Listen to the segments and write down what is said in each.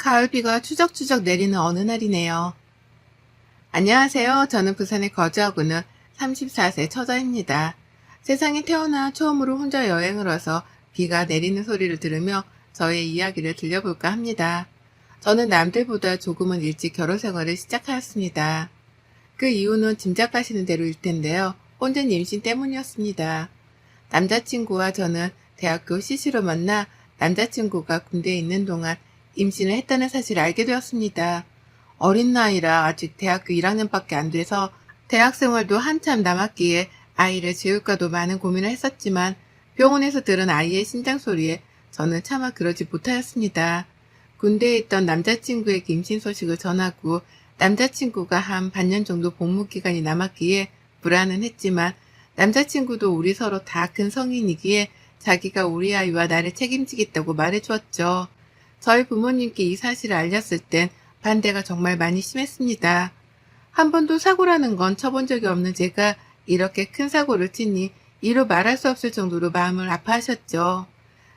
가을비가 추적추적 내리는 어느 날이네요. 안녕하세요. 저는 부산에 거주하고 있는 34세 처자입니다. 세상에 태어나 처음으로 혼자 여행을 와서 비가 내리는 소리를 들으며 저의 이야기를 들려볼까 합니다. 저는 남들보다 조금은 일찍 결혼 생활을 시작하였습니다. 그 이유는 짐작하시는 대로일 텐데요. 혼전 임신 때문이었습니다. 남자친구와 저는 대학교 CC로 만나 남자친구가 군대에 있는 동안 임신을 했다는 사실을 알게 되었습니다. 어린 나이라 아직 대학교 1학년밖에 안 돼서 대학 생활도 한참 남았기에 아이를 지울까도 많은 고민을 했었지만 병원에서 들은 아이의 심장 소리에 저는 차마 그러지 못하였습니다. 군대에 있던 남자친구에게 임신 소식을 전하고 남자친구가 한 반년 정도 복무 기간이 남았기에 불안은 했지만 남자친구도 우리 서로 다 큰 성인이기에 자기가 우리 아이와 나를 책임지겠다고 말해주었죠. 저희 부모님께 이 사실을 알렸을 땐 반대가 정말 많이 심했습니다. 한 번도 사고라는 건 쳐본 적이 없는 제가 이렇게 큰 사고를 치니 이루 말할 수 없을 정도로 마음을 아파하셨죠.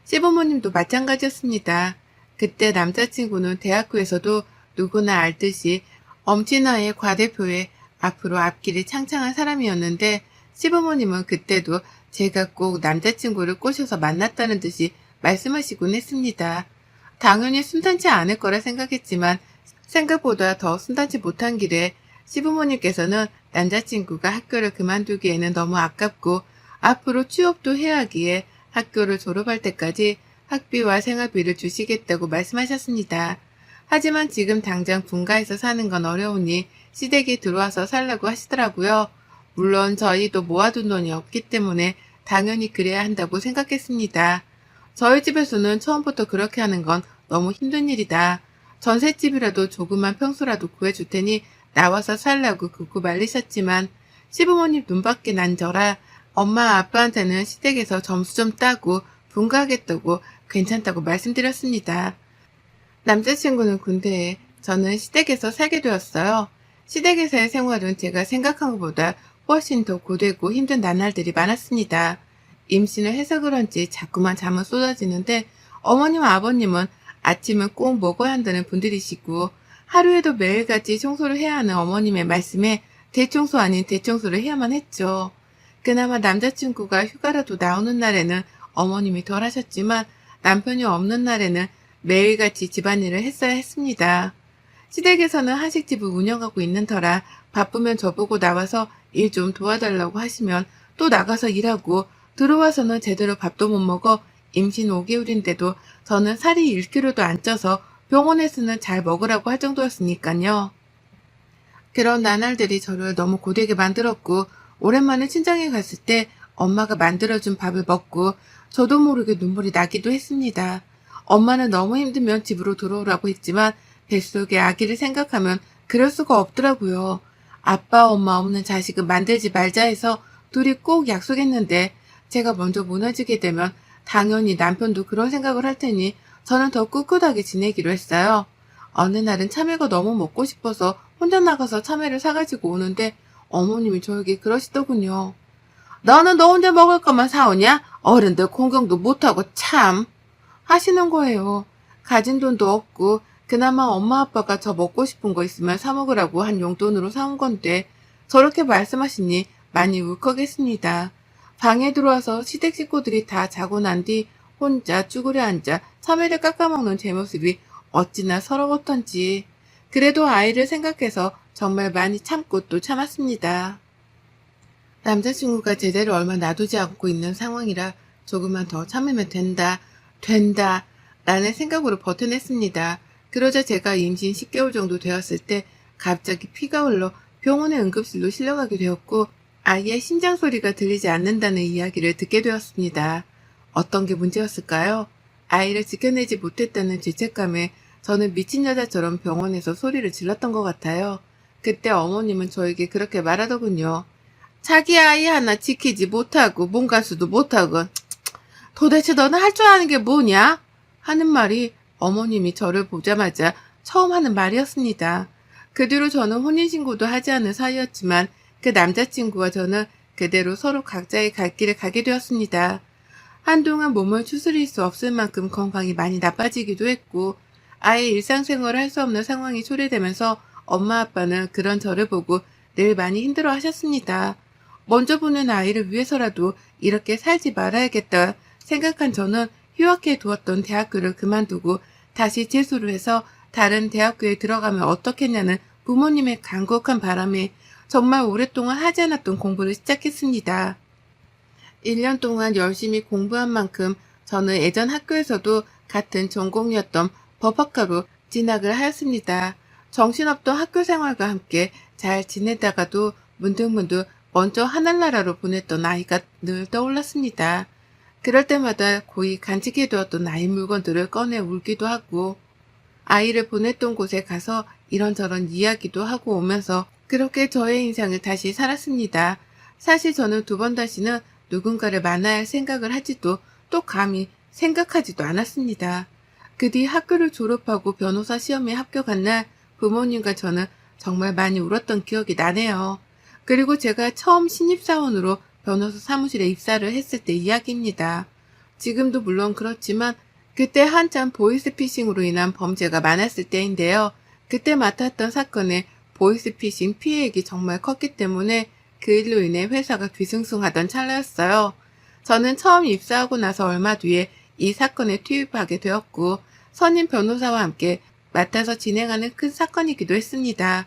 시부모님도 마찬가지였습니다. 그때 남자친구는 대학교에서도 누구나 알듯이 엄친아의 과대표에 앞으로 앞길이 창창한 사람이었는데 시부모님은 그때도 제가 꼭 남자친구를 꼬셔서 만났다는 듯이 말씀하시곤 했습니다. 당연히 순탄치 않을 거라 생각했지만 생각보다 더 순탄치 못한 길에 시부모님께서는 남자친구가 학교를 그만두기에는 너무 아깝고 앞으로 취업도 해야 하기에 학교를 졸업할 때까지 학비와 생활비를 주시겠다고 말씀하셨습니다. 하지만 지금 당장 분가해서 사는 건 어려우니 시댁에 들어와서 살라고 하시더라고요. 물론 저희도 모아둔 돈이 없기 때문에 당연히 그래야 한다고 생각했습니다. 저희 집에서는 처음부터 그렇게 하는 건 너무 힘든 일이다. 전셋집이라도 조그만 평수라도 구해줄 테니 나와서 살라고 굽고 말리셨지만 시부모님 눈밖에 난 저라 엄마 아빠한테는 시댁에서 점수 좀 따고 분가하겠다고 괜찮다고 말씀드렸습니다. 남자친구는 군대에 저는 시댁에서 살게 되었어요. 시댁에서의 생활은 제가 생각한 것보다 훨씬 더 고되고 힘든 나날들이 많았습니다. 임신을 해서 그런지 자꾸만 잠은 쏟아지는데 어머님 아버님은 아침은 꼭 먹어야 한다는 분들이시고 하루에도 매일같이 청소를 해야 하는 어머님의 말씀에 대청소 아닌 대청소를 해야만 했죠. 그나마 남자친구가 휴가라도 나오는 날에는 어머님이 덜 하셨지만 남편이 없는 날에는 매일같이 집안일을 했어야 했습니다. 시댁에서는 한식집을 운영하고 있는 터라 바쁘면 저보고 나와서 일 좀 도와달라고 하시면 또 나가서 일하고 들어와서는 제대로 밥도 못 먹어 임신 5개월인데도 저는 살이 1kg도 안 쪄서 병원에서는 잘 먹으라고 할 정도였으니까요. 그런 나날들이 저를 너무 고되게 만들었고 오랜만에 친정에 갔을 때 엄마가 만들어준 밥을 먹고 저도 모르게 눈물이 나기도 했습니다. 엄마는 너무 힘들면 집으로 들어오라고 했지만 뱃속에 아기를 생각하면 그럴 수가 없더라고요. 아빠 엄마 없는 자식은 만들지 말자 해서 둘이 꼭 약속했는데 제가 먼저 무너지게 되면 당연히 남편도 그런 생각을 할 테니 저는 더 꿋꿋하게 지내기로 했어요. 어느 날은 참외가 너무 먹고 싶어서 혼자 나가서 참외를 사가지고 오는데 어머님이 저에게 그러시더군요. 너는 너 혼자 먹을 것만 사오냐? 어른들 공경도 못하고 참 하시는 거예요. 가진 돈도 없고 그나마 엄마 아빠가 저 먹고 싶은 거 있으면 사 먹으라고 한 용돈으로 사온 건데 저렇게 말씀하시니 많이 울컥했습니다. 방에 들어와서 시댁 식구들이 다 자고 난 뒤 혼자 쭈그려 앉아 참외를 깎아먹는 제 모습이 어찌나 서러웠던지 그래도 아이를 생각해서 정말 많이 참고 또 참았습니다. 남자친구가 제대로 얼마 놔두지 않고 있는 상황이라 조금만 더 참으면 된다 라는 생각으로 버텨냈습니다. 그러자 제가 임신 10개월 정도 되었을 때 갑자기 피가 흘러 병원의 응급실로 실려가게 되었고 아이의 심장 소리가 들리지 않는다는 이야기를 듣게 되었습니다. 어떤 게 문제였을까요? 아이를 지켜내지 못했다는 죄책감에 저는 미친 여자처럼 병원에서 소리를 질렀던 것 같아요. 그때 어머님은 저에게 그렇게 말하더군요. 자기 아이 하나 지키지 못하고 몸가수도 못하고 도대체 너는 할 줄 아는 게 뭐냐? 하는 말이 어머님이 저를 보자마자 처음 하는 말이었습니다. 그 뒤로 저는 혼인신고도 하지 않은 사이였지만 그 남자친구와 저는 그대로 서로 각자의 갈 길을 가게 되었습니다. 한동안 몸을 추스릴 수 없을 만큼 건강이 많이 나빠지기도 했고 아예 일상생활을 할 수 없는 상황이 초래되면서 엄마 아빠는 그런 저를 보고 늘 많이 힘들어 하셨습니다. 먼저 보는 아이를 위해서라도 이렇게 살지 말아야겠다 생각한 저는 휴학해 두었던 대학교를 그만두고 다시 재수를 해서 다른 대학교에 들어가면 어떻겠냐는 부모님의 간곡한 바람에 정말 오랫동안 하지 않았던 공부를 시작했습니다. 1년 동안 열심히 공부한 만큼 저는 예전 학교에서도 같은 전공이었던 법학과로 진학을 하였습니다. 정신없던 학교 생활과 함께 잘 지내다가도 문득문득 먼저 하늘나라로 보냈던 아이가 늘 떠올랐습니다. 그럴 때마다 고이 간직해두었던 나의 물건들을 꺼내 울기도 하고 아이를 보냈던 곳에 가서 이런저런 이야기도 하고 오면서 그렇게 저의 인생을 다시 살았습니다. 사실 저는 두 번 다시는 누군가를 만나야 할 생각을 하지도 또 감히 생각하지도 않았습니다. 그 뒤 학교를 졸업하고 변호사 시험에 합격한 날 부모님과 저는 정말 많이 울었던 기억이 나네요. 그리고 제가 처음 신입사원으로 변호사 사무실에 입사를 했을 때 이야기입니다. 지금도 물론 그렇지만 그때 한참 보이스피싱으로 인한 범죄가 많았을 때인데요. 그때 맡았던 사건의 보이스피싱 피해액이 정말 컸기 때문에 그 일로 인해 회사가 뒤숭숭하던 찰나였어요. 저는 처음 입사하고 나서 얼마 뒤에 이 사건에 투입하게 되었고 선임 변호사와 함께 맡아서 진행하는 큰 사건이기도 했습니다.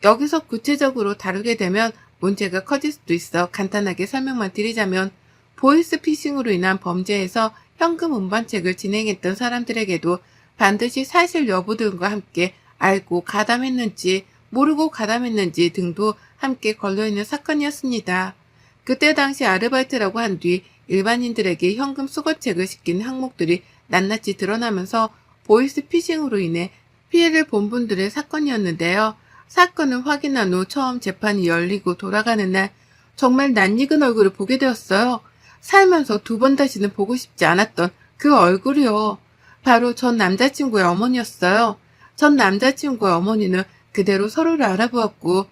여기서 구체적으로 다루게 되면 문제가 커질 수도 있어 간단하게 설명만 드리자면 보이스피싱으로 인한 범죄에서 현금 운반책을 진행했던 사람들에게도 반드시 사실 여부 등과 함께 알고 가담했는지 모르고 가담했는지 등도 함께 걸려있는 사건이었습니다. 그때 당시 아르바이트라고 한 뒤 일반인들에게 현금 수거책을 시키는 항목들이 낱낱이 드러나면서 보이스피싱으로 인해 피해를 본 분들의 사건이었는데요. 사건을 확인한 후 처음 재판이 열리고 돌아가는 날 정말 낯익은 얼굴을 보게 되었어요. 살면서 두 번 다시는 보고 싶지 않았던 그 얼굴이요. 바로 전 남자친구의 어머니였어요. 전 남자친구의 어머니는 그대로 서로를 알아보았고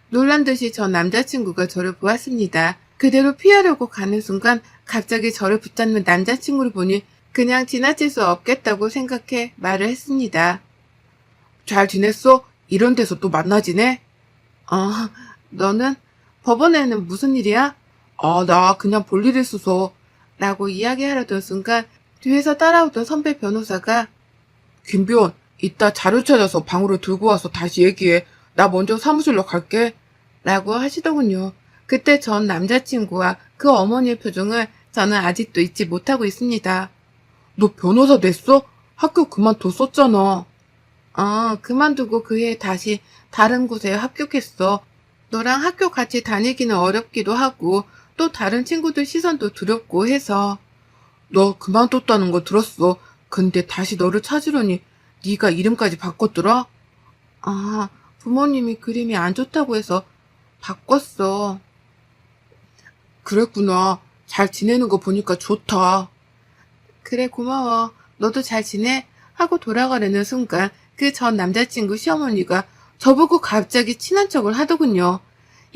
놀란 듯이 전 남자친구가 저를 보았습니다. 그대로 피하려고 가는 순간 갑자기 저를 붙잡는 남자친구를 보니 그냥 지나칠 수 없겠다고 생각해 말을 했습니다. 잘 지냈어? 이런 데서 또 만나지네? 너는? 법원에는 무슨 일이야? 나 그냥 볼 일 있어서. 라고 이야기하려던 순간 뒤에서 따라오던 선배 변호사가 김비원, 이따 자료 찾아서 방으로 들고 와서 다시 얘기해. 나 먼저 사무실로 갈게. 라고 하시더군요. 그때 전 남자친구와 그 어머니의 표정을 저는 아직도 잊지 못하고 있습니다. 너 변호사 됐어? 학교 그만뒀었잖아. 그만두고 그해 다시 다른 곳에 합격했어. 너랑 학교 같이 다니기는 어렵기도 하고 또 다른 친구들 시선도 두렵고 해서. 너 그만뒀다는 거 들었어. 근데 다시 너를 찾으려니 네가 이름까지 바꿨더라? 부모님이 그림이 안 좋다고 해서 바꿨어. 그랬구나. 잘 지내는 거 보니까 좋다. 그래 고마워. 너도 잘 지내? 하고 돌아가려는 순간 그 전 남자친구 시어머니가 저보고 갑자기 친한 척을 하더군요.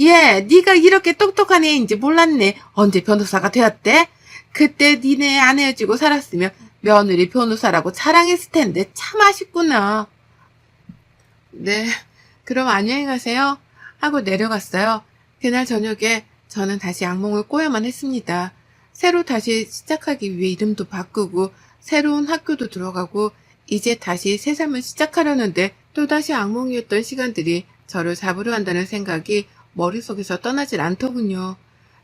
얘, 네가 이렇게 똑똑한 애인지 몰랐네. 언제 변호사가 되었대? 그때 니네 안 헤어지고 살았으면 며느리 변호사라고 자랑했을 텐데 참 아쉽구나. 네, 그럼 안녕히 가세요. 하고 내려갔어요. 그날 저녁에 저는 다시 악몽을 꿔야만 했습니다. 새로 다시 시작하기 위해 이름도 바꾸고 새로운 학교도 들어가고 이제 다시 새 삶을 시작하려는데 또다시 악몽이었던 시간들이 저를 잡으려 한다는 생각이 머릿속에서 떠나질 않더군요.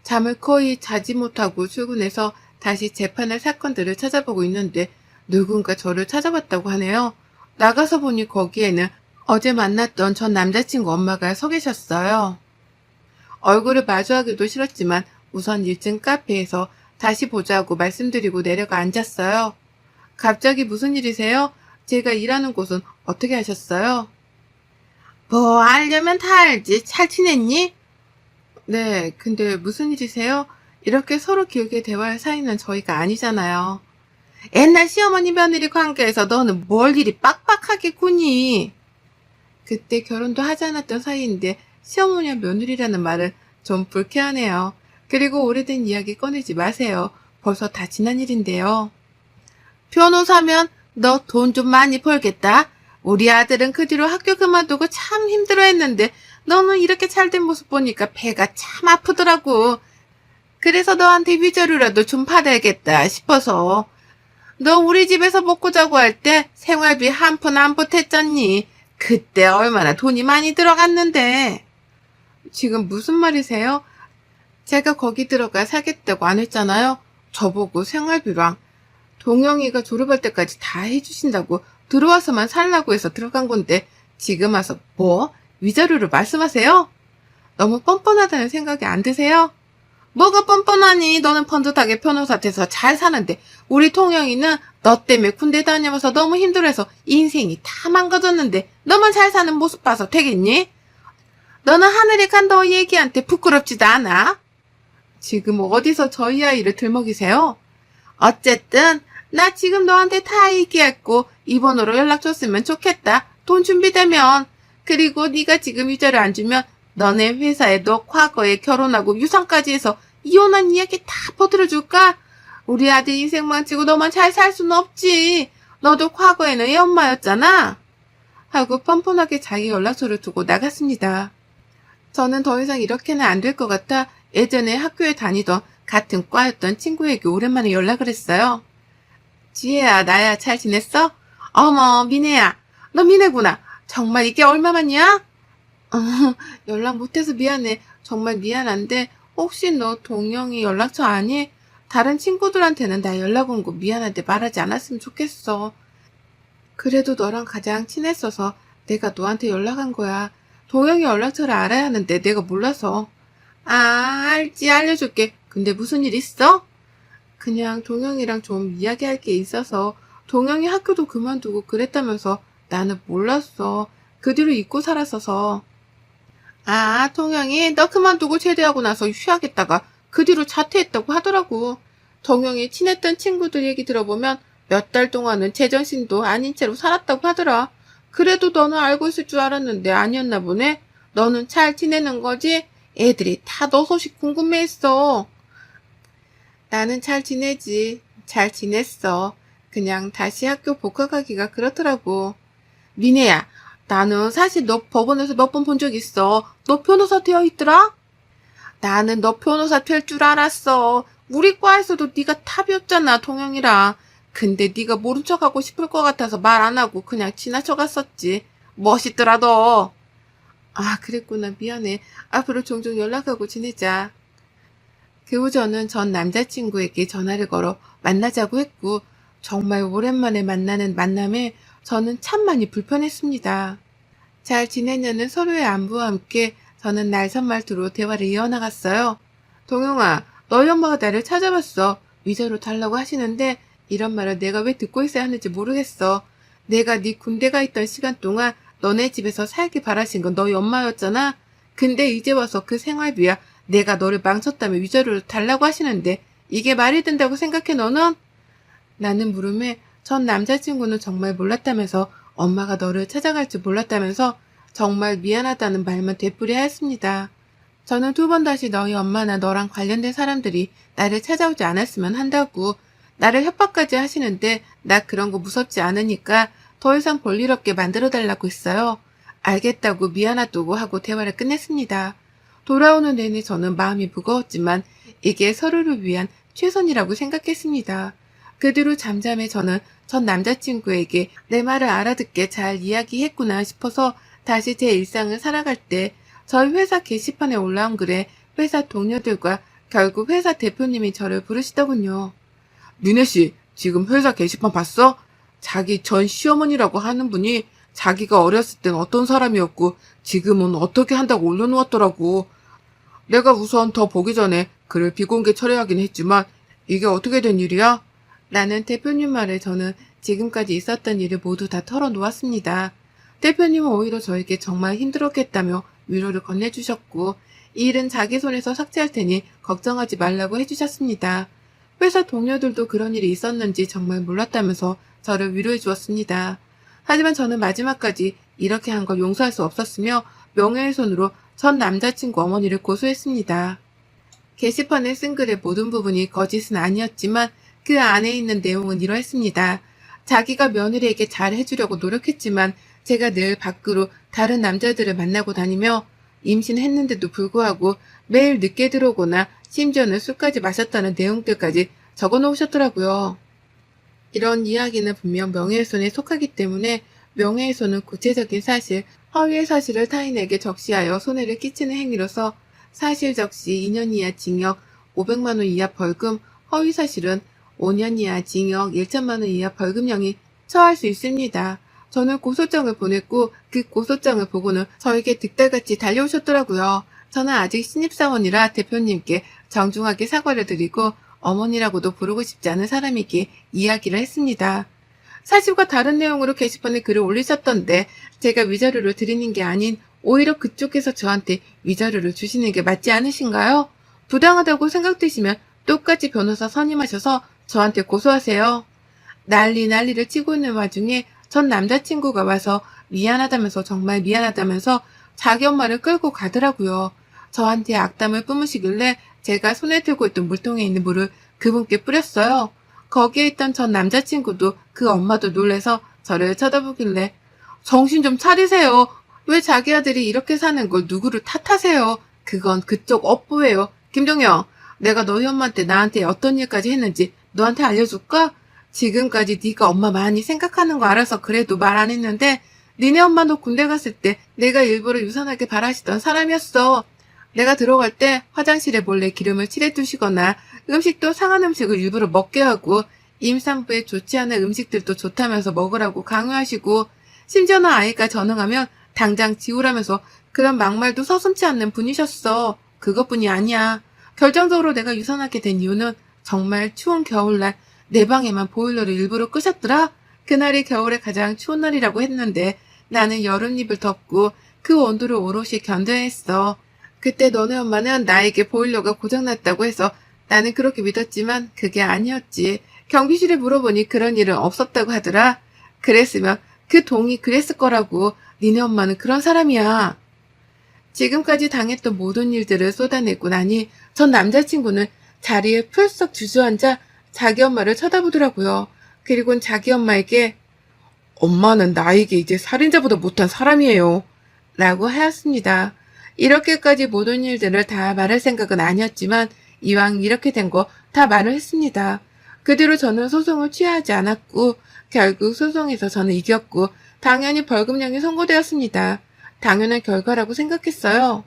잠을 거의 자지 못하고 출근해서 다시 재판할 사건들을 찾아보고 있는데 누군가 저를 찾아봤다고 하네요. 나가서 보니 거기에는 어제 만났던 전 남자친구 엄마가 서 계셨어요. 얼굴을 마주하기도 싫었지만 우선 1층 카페에서 다시 보자고 말씀드리고 내려가 앉았어요. 갑자기 무슨 일이세요? 제가 일하는 곳은 어떻게 하셨어요? 뭐 알려면 다 알지. 잘 지냈니? 네, 근데 무슨 일이세요? 이렇게 서로 길게 대화할 사이는 저희가 아니잖아요. 옛날 시어머니 며느리 관계에서 너는 뭘 일이 빡빡하게 구니? 그때 결혼도 하지 않았던 사이인데 시어머니와 며느리라는 말은 좀 불쾌하네요. 그리고 오래된 이야기 꺼내지 마세요. 벌써 다 지난 일인데요. 변호사면 너 돈 좀 많이 벌겠다. 우리 아들은 그 뒤로 학교 그만두고 참 힘들어했는데 너는 이렇게 잘된 모습 보니까 배가 참 아프더라고. 그래서 너한테 위자료라도 좀 받아야겠다 싶어서. 너 우리 집에서 먹고 자고 할 때 생활비 한 푼 안 보탰잖니. 그때 얼마나 돈이 많이 들어갔는데. 지금 무슨 말이세요? 제가 거기 들어가 살겠다고 안 했잖아요. 저보고 생활비랑 동영이가 졸업할 때까지 다 해주신다고 들어와서만 살라고 해서 들어간 건데 지금 와서 뭐? 위자료를 말씀하세요? 너무 뻔뻔하다는 생각이 안 드세요? 뭐가 뻔뻔하니? 너는 번듯하게 변호사 돼서 잘 사는데 우리 통영이는 너 때문에 군대 다녀와서 너무 힘들어서 인생이 다 망가졌는데 너만 잘 사는 모습 봐서 되겠니? 너는 하늘에 간 너 얘기한테 부끄럽지도 않아? 지금 어디서 저희 아이를 들먹이세요? 어쨌든 나 지금 너한테 다 얘기했고 이번호로 연락 줬으면 좋겠다. 돈 준비되면. 그리고 네가 지금 위자료 안 주면 너네 회사에 너 과거에 결혼하고 유산까지 해서 이혼한 이야기 다 퍼뜨려줄까? 우리 아들 인생 망치고 너만 잘 살 수는 없지. 너도 과거에는 애 엄마였잖아. 하고 뻔뻔하게 자기 연락처를 두고 나갔습니다. 저는 더 이상 이렇게는 안 될 것 같아 예전에 학교에 다니던 같은 과였던 친구에게 오랜만에 연락을 했어요. 지혜야, 나야, 잘 지냈어? 어머, 미네야. 너 미네구나. 정말 이게 얼마만이야? 연락 못해서 미안해. 정말 미안한데 혹시 너 동영이 연락처 아니? 다른 친구들한테는 나 연락 온 거 미안한데 말하지 않았으면 좋겠어. 그래도 너랑 가장 친했어서 내가 너한테 연락한 거야. 동영이 연락처를 알아야 하는데 내가 몰라서. 알지, 알려줄게. 근데 무슨 일 있어? 그냥 동영이랑 좀 이야기할 게 있어서. 동영이 학교도 그만두고 그랬다면서 나는 몰랐어. 그 뒤로 잊고 살았어서. 동영이 너 그만두고 제대하고 나서 휴학했다가 그 뒤로 자퇴했다고 하더라고. 동영이 친했던 친구들 얘기 들어보면 몇 달 동안은 제정신도 아닌 채로 살았다고 하더라. 그래도 너는 알고 있을 줄 알았는데 아니었나 보네. 너는 잘 지내는 거지? 애들이 다 너 소식 궁금해했어. 나는 잘 지내지. 잘 지냈어. 그냥 다시 학교 복학하기가 그렇더라고. 미네야, 나는 사실 너 법원에서 몇 번 본 적 있어. 너 변호사 되어 있더라? 나는 너 변호사 될 줄 알았어. 우리 과에서도 네가 탑이었잖아, 동영이랑. 근데 네가 모른 척하고 싶을 것 같아서 말 안 하고 그냥 지나쳐 갔었지. 멋있더라, 너. 그랬구나. 미안해. 앞으로 종종 연락하고 지내자. 그 후 저는 전 남자친구에게 전화를 걸어 만나자고 했고 정말 오랜만에 만나는 만남에 저는 참 많이 불편했습니다. 잘 지내냐는 서로의 안부와 함께 저는 날선말투로 대화를 이어나갔어요. 동영아, 너희 엄마가 나를 찾아봤어. 위자료 달라고 하시는데 이런 말을 내가 왜 듣고 있어야 하는지 모르겠어. 내가 네 군대 가 있던 시간 동안 너네 집에서 살길 바라신 건 너희 엄마였잖아. 근데 이제 와서 그 생활비야 내가 너를 망쳤다며 위자료를 달라고 하시는데 이게 말이 된다고 생각해 너는? 라는 물음에 전 남자친구는 정말 몰랐다면서 엄마가 너를 찾아갈 줄 몰랐다면서 정말 미안하다는 말만 되풀이하였습니다. 저는 두 번 다시 너희 엄마나 너랑 관련된 사람들이 나를 찾아오지 않았으면 한다고 나를 협박까지 하시는데 나 그런 거 무섭지 않으니까 더 이상 볼일 없게 만들어달라고 했어요. 알겠다고 미안하다고 하고 대화를 끝냈습니다. 돌아오는 내내 저는 마음이 무거웠지만 이게 서로를 위한 최선이라고 생각했습니다. 그 뒤로 잠잠해 저는 전 남자친구에게 내 말을 알아듣게 잘 이야기했구나 싶어서 다시 제 일상을 살아갈 때 저희 회사 게시판에 올라온 글에 회사 동료들과 결국 회사 대표님이 저를 부르시더군요. 미네씨, 지금 회사 게시판 봤어? 자기 전 시어머니라고 하는 분이 자기가 어렸을 땐 어떤 사람이었고 지금은 어떻게 한다고 올려놓았더라고. 내가 우선 더 보기 전에 글을 비공개 처리하긴 했지만 이게 어떻게 된 일이야? 라는 대표님 말에 저는 지금까지 있었던 일을 모두 다 털어놓았습니다. 대표님은 오히려 저에게 정말 힘들었겠다며 위로를 건네주셨고 이 일은 자기 손에서 삭제할 테니 걱정하지 말라고 해주셨습니다. 회사 동료들도 그런 일이 있었는지 정말 몰랐다면서 저를 위로해 주었습니다. 하지만 저는 마지막까지 이렇게 한 걸 용서할 수 없었으며 명예훼손으로 전 남자친구 어머니를 고소했습니다. 게시판에 쓴 글의 모든 부분이 거짓은 아니었지만 그 안에 있는 내용은 이러했습니다. 자기가 며느리에게 잘 해주려고 노력했지만 제가 늘 밖으로 다른 남자들을 만나고 다니며 임신했는데도 불구하고 매일 늦게 들어오거나 심지어는 술까지 마셨다는 내용들까지 적어 놓으셨더라고요. 이런 이야기는 분명 명예훼손에 속하기 때문에 명예훼손은 구체적인 사실, 허위의 사실을 타인에게 적시하여 손해를 끼치는 행위로서 사실 적시 2년 이하 징역 500만 원 이하 벌금, 허위 사실은 5년 이하 징역 1천만 원 이하 벌금형이 처할 수 있습니다. 저는 고소장을 보냈고 그 고소장을 보고는 저에게 득달같이 달려오셨더라고요. 저는 아직 신입사원이라 대표님께 정중하게 사과를 드리고 어머니라고도 부르고 싶지 않은 사람에게 이야기를 했습니다. 사실과 다른 내용으로 게시판에 글을 올리셨던데 제가 위자료를 드리는 게 아닌 오히려 그쪽에서 저한테 위자료를 주시는 게 맞지 않으신가요? 부당하다고 생각되시면 똑같이 변호사 선임하셔서 저한테 고소하세요. 난리를 치고 있는 와중에 전 남자친구가 와서 미안하다면서 정말 미안하다면서 자기 엄마를 끌고 가더라고요. 저한테 악담을 뿜으시길래 제가 손에 들고 있던 물통에 있는 물을 그분께 뿌렸어요. 거기에 있던 전 남자친구도 그 엄마도 놀래서 저를 쳐다보길래 정신 좀 차리세요. 왜 자기 아들이 이렇게 사는 걸 누구를 탓하세요. 그건 그쪽 업보예요. 김종영, 내가 너희 엄마한테 나한테 어떤 일까지 했는지 너한테 알려줄까? 지금까지 네가 엄마 많이 생각하는 거 알아서 그래도 말 안 했는데 니네 엄마도 군대 갔을 때 내가 일부러 유산하게 바라시던 사람이었어. 내가 들어갈 때 화장실에 몰래 기름을 칠해두시거나 음식도 상한 음식을 일부러 먹게 하고 임산부에 좋지 않은 음식들도 좋다면서 먹으라고 강요하시고 심지어는 아이가 전응하면 당장 지우라면서 그런 막말도 서슴지 않는 분이셨어. 그것뿐이 아니야. 결정적으로 내가 유산하게 된 이유는 정말 추운 겨울날 내 방에만 보일러를 일부러 끄셨더라. 그날이 겨울에 가장 추운 날이라고 했는데 나는 여름입을 덮고 그 온도를 오롯이 견뎌야 했어. 그때 너네 엄마는 나에게 보일러가 고장났다고 해서 나는 그렇게 믿었지만 그게 아니었지. 경비실에 물어보니 그런 일은 없었다고 하더라. 그랬으면 그 동이 그랬을 거라고. 니네 엄마는 그런 사람이야. 지금까지 당했던 모든 일들을 쏟아내고 나니 전 남자친구는 자리에 풀썩 주저앉아 자기 엄마를 쳐다보더라고요. 그리고는 자기 엄마에게 엄마는 나에게 이제 살인자보다 못한 사람이에요. 라고 하였습니다. 이렇게까지 모든 일들을 다 말할 생각은 아니었지만 이왕 이렇게 된 거 다 말을 했습니다. 그 뒤로 저는 소송을 취하지 않았고 결국 소송에서 저는 이겼고 당연히 벌금형이 선고되었습니다. 당연한 결과라고 생각했어요.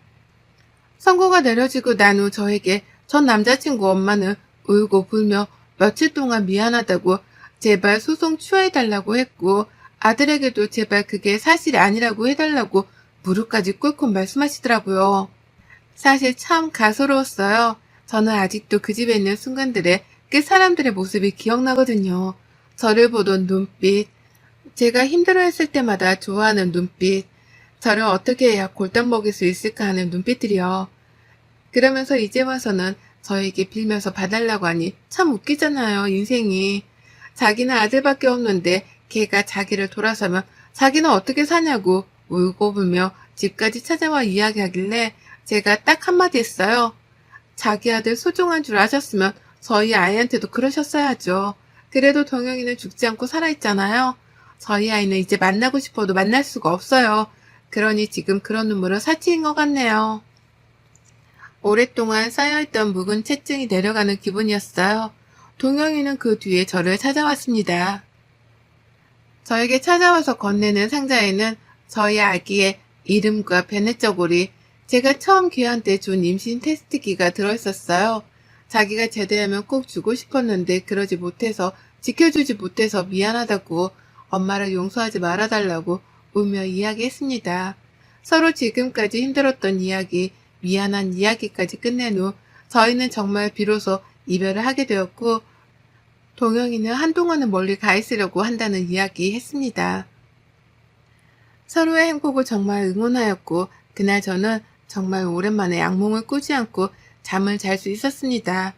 선고가 내려지고 난 후 저에게 전 남자친구 엄마는 울고 불며 며칠 동안 미안하다고 제발 소송 취하해달라고 했고 아들에게도 제발 그게 사실이 아니라고 해달라고 무릎까지 꿇고 말씀하시더라고요. 사실 참 가소로웠어요. 저는 아직도 그 집에 있는 순간들에 그 사람들의 모습이 기억나거든요. 저를 보던 눈빛, 제가 힘들어했을 때마다 좋아하는 눈빛, 저를 어떻게 해야 골탕 먹일 수 있을까 하는 눈빛들이요. 그러면서 이제 와서는 저에게 빌면서 봐달라고 하니 참 웃기잖아요, 인생이. 자기는 아들밖에 없는데 걔가 자기를 돌아서면 자기는 어떻게 사냐고 울고 불며 집까지 찾아와 이야기하길래 제가 딱 한마디 했어요. 자기 아들 소중한 줄 아셨으면 저희 아이한테도 그러셨어야죠. 그래도 동영이는 죽지 않고 살아있잖아요. 저희 아이는 이제 만나고 싶어도 만날 수가 없어요. 그러니 지금 그런 눈물은 사치인 것 같네요. 오랫동안 쌓여있던 묵은 채증이 내려가는 기분이었어요. 동영이는 그 뒤에 저를 찾아왔습니다. 저에게 찾아와서 건네는 상자에는 저희 아기의 이름과 베네저고리, 제가 처음 귀한테 준 임신 테스트기가 들어있었어요. 자기가 제대하면 꼭 주고 싶었는데 그러지 못해서 지켜주지 못해서 미안하다고 엄마를 용서하지 말아달라고 울며 이야기했습니다. 서로 지금까지 힘들었던 이야기, 미안한 이야기까지 끝낸 후 저희는 정말 비로소 이별을 하게 되었고 동영이는 한동안은 멀리 가 있으려고 한다는 이야기 했습니다. 서로의 행복을 정말 응원하였고 그날 저는 정말 오랜만에 악몽을 꾸지 않고 잠을 잘 수 있었습니다.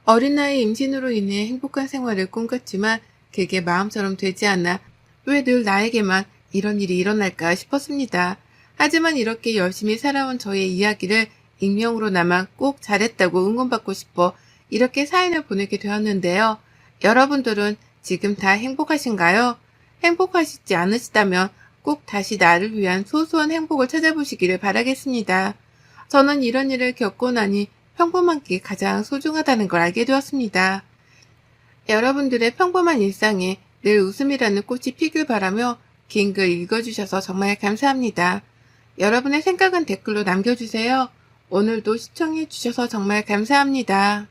어린 나이 임신으로 인해 행복한 생활을 꿈꿨지만 그게 마음처럼 되지 않아 왜 늘 나에게만 이런 일이 일어날까 싶었습니다. 하지만 이렇게 열심히 살아온 저의 이야기를 익명으로 남아 꼭 잘했다고 응원받고 싶어 이렇게 사연을 보내게 되었는데요. 여러분들은 지금 다 행복하신가요? 행복하시지 않으시다면 꼭 다시 나를 위한 소소한 행복을 찾아보시기를 바라겠습니다. 저는 이런 일을 겪고 나니 평범한 게 가장 소중하다는 걸 알게 되었습니다. 여러분들의 평범한 일상에 늘 웃음이라는 꽃이 피길 바라며 긴 글 읽어주셔서 정말 감사합니다. 여러분의 생각은 댓글로 남겨주세요. 오늘도 시청해주셔서 정말 감사합니다.